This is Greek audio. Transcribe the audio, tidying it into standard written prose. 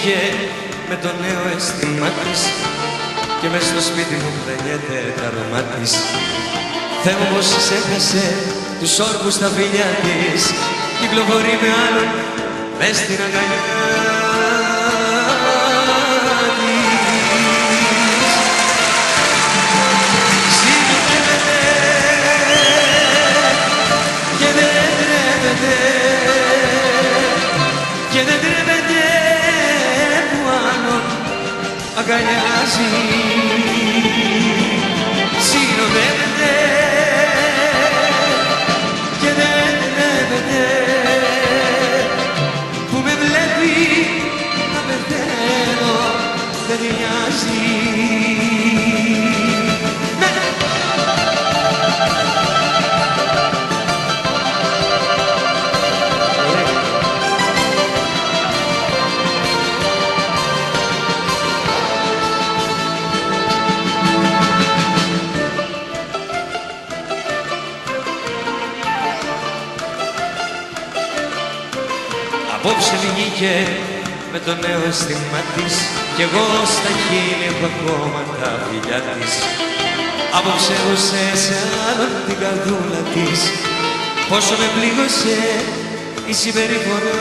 βγήκε με το νέο αίσθημα της και μες στο σπίτι μου πλένεται τα αρώμα της. Θεέ μου πως ξέχασε τους όρκους στα φιλιά της, κυκλοφορεί με άλλον μες στην αγκαλιά της. Συνοδεύεται και δεν τρέπεται και δεν τρέπεται που άλλον αγκαλιάζει. Συνοδεύεται και δεν τρέπεται που με βλέπει να πεθαίνω, δεν νοιάζει. Απόψε βγήκε με το νέο αίσθημα της κι εγώ στα χείλη έχω ακόμα τα φιλιά της. Απόψε έδωσε σε άλλον την καρδούλα της, πόσο με πλήγωσε η συμπεριφορά